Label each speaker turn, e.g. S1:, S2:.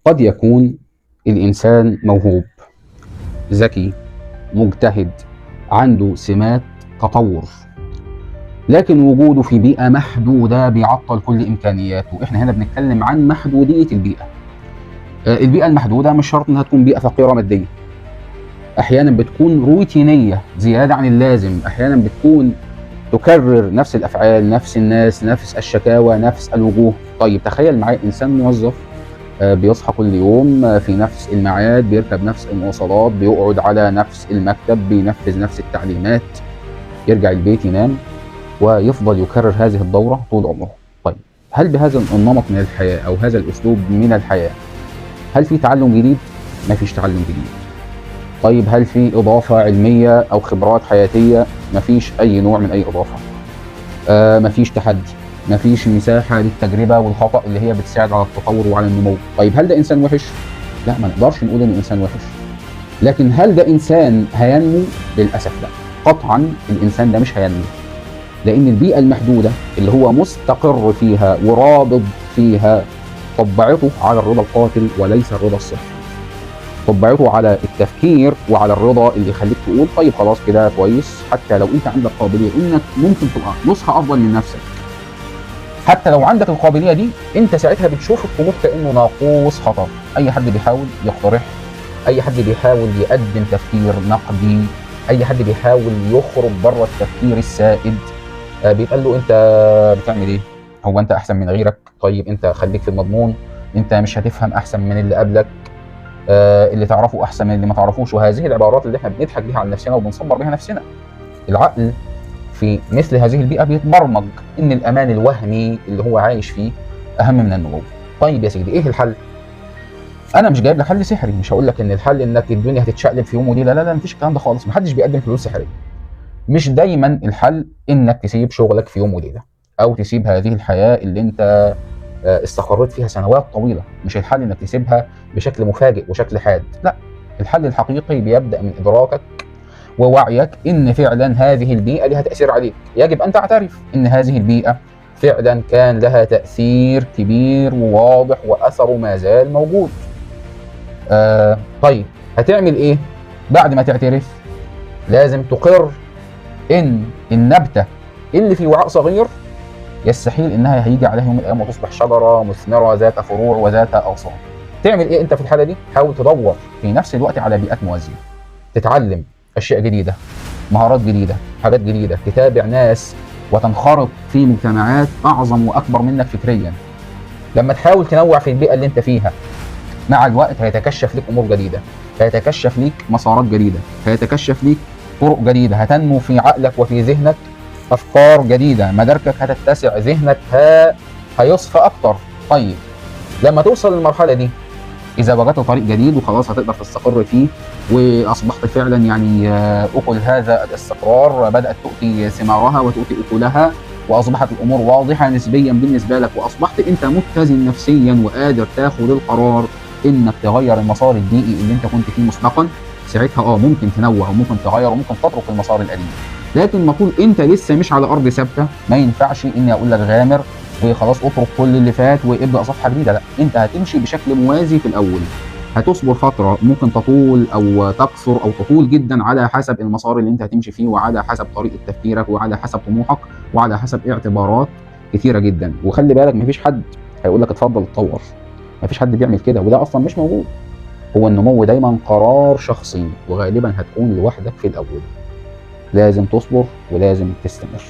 S1: قد يكون الإنسان موهوب، ذكي، مجتهد، عنده سمات تطور، لكن وجوده في بيئة محدودة بيعطل كل إمكانياته. إحنا هنا بنتكلم عن محدودية البيئة. البيئة المحدودة مش شرط إنها تكون بيئة فقيرة ماديا، أحيانا بتكون روتينية زيادة عن اللازم، أحيانا بتكون تكرر نفس الأفعال، نفس الناس، نفس الشكاوى، نفس الوجوه. طيب تخيل معايا إنسان موظف بيصحى كل يوم في نفس الميعاد، بيركب نفس المواصلات، بيقعد على نفس المكتب، بينفذ نفس التعليمات، يرجع البيت ينام ويفضل يكرر هذه الدورة طول عمره. طيب هل بهذا النمط من الحياة أو هذا الأسلوب من الحياة هل في تعلم جديد؟ مفيش تعلم جديد. طيب هل في إضافة علمية أو خبرات حياتية؟ مفيش أي نوع من أي إضافة. مفيش تحدي، مفيش مساحة للتجربة والخطأ اللي هي بتساعد على التطور وعلى النمو. طيب هل ده إنسان وحش؟ لا، ما نقدرش نقول إنه إنسان وحش. لكن هل ده إنسان هينمو؟ للأسف لا، قطعا الإنسان ده مش هينمو، لأن البيئة المحدودة اللي هو مستقر فيها ورابط فيها طبعته على الرضا القاتل وليس الرضا الصحي. طبعته على التفكير وعلى الرضا اللي يخليك تقول طيب خلاص كده كويس، حتى لو انت عندك قابليه انك ممكن تبقى نسخه افضل من نفسك. حتى لو عندك القابليه دي، انت ساعتها بتشوف الطموح كانه ناقوس خطر. اي حد بيحاول يقترح، اي حد بيحاول يقدم تفكير نقدي، اي حد بيحاول يخرج بره التفكير السائد، بيتقال له انت بتعمل ايه؟ هو انت احسن من غيرك؟ طيب انت خليك في المضمون، انت مش هتفهم احسن من اللي قبلك، اللي تعرفه احسن من اللي ما تعرفوش. وهذه العبارات اللي احنا بنضحك بيها على نفسنا وبنصبر بيها نفسنا. العقل في مثل هذه البيئه بيتبرمج ان الامان الوهمي اللي هو عايش فيه اهم من النمو. طيب يا سيدي، ايه الحل؟ انا مش جايب لك حل سحري، مش هقول لك ان الحل انك الدنيا هتتشقلب في يوم وليله، لا لا، مفيش الكلام ده خالص، محدش بيقدم حلول سحريه. مش دايما الحل انك تسيب شغلك في يوم وليله، او تسيب هذه الحياه اللي انت استقريت فيها سنوات طويله. مش الحل انك تسيبها بشكل مفاجئ وشكل حاد، لا. الحل الحقيقي بيبدا من ادراكك ووعيك ان فعلا هذه البيئه لها تاثير عليك. يجب ان تعترف ان هذه البيئه فعلا كان لها تاثير كبير وواضح واثره ما زال موجود. طيب هتعمل ايه بعد ما تعترف؟ لازم تقر ان النبته اللي في وعاء صغير يستحيل انها هيجي عليها يوم من الايام وتصبح شجره مثمره ذات فروع وذات اغصان. تعمل ايه انت في الحاله دي؟ حاول تدور في نفس الوقت على بيئات موازيه، تتعلم اشياء جديده، مهارات جديده، حاجات جديده، تتابع ناس وتنخرط في مجتمعات اعظم واكبر منك فكريا. لما تحاول تنوع في البيئه اللي انت فيها، مع الوقت هيتكشف لك امور جديده، هيتكشف لك مسارات جديده، هيتكشف لك طرق جديده، هتنمو في عقلك وفي ذهنك افكار جديده، مداركك هتتسع، ذهنك هيصفى اكتر. طيب لما توصل للمرحله دي، اذا وجدت طريق جديد وخلاص هتقدر تستقر فيه، واصبحت فعلا يعني اكل هذا الاستقرار بدات تؤتي ثمارها وتؤتي اكلها، واصبحت الامور واضحه نسبيا بالنسبه لك، واصبحت انت متزن نفسيا وقادر تاخد القرار انك تغير المسار البيئي اللي انت كنت فيه مسبقا، ساعتها ممكن تنوع وممكن تغير وممكن تترك المسار القديم. لكن ما طول انت لسه مش على ارض ثابته، ما ينفعش اني اقول لك غامر وخلاص اترك كل اللي فات وابدا صفحه جديده. لا، انت هتمشي بشكل موازي في الاول، هتصبر فتره ممكن تطول او تقصر او تطول جدا على حسب المسار اللي انت هتمشي فيه، وعلى حسب طريقه تفكيرك، وعلى حسب طموحك، وعلى حسب اعتبارات كثيره جدا. وخلي بالك، مفيش حد هيقول لك اتفضل اتطور، مفيش حد بيعمل كده، وده اصلا مش موجود. هو النمو دايما قرار شخصي، وغالبا هتكون لوحدك في الاول. لازم تصبر ولازم تستمر.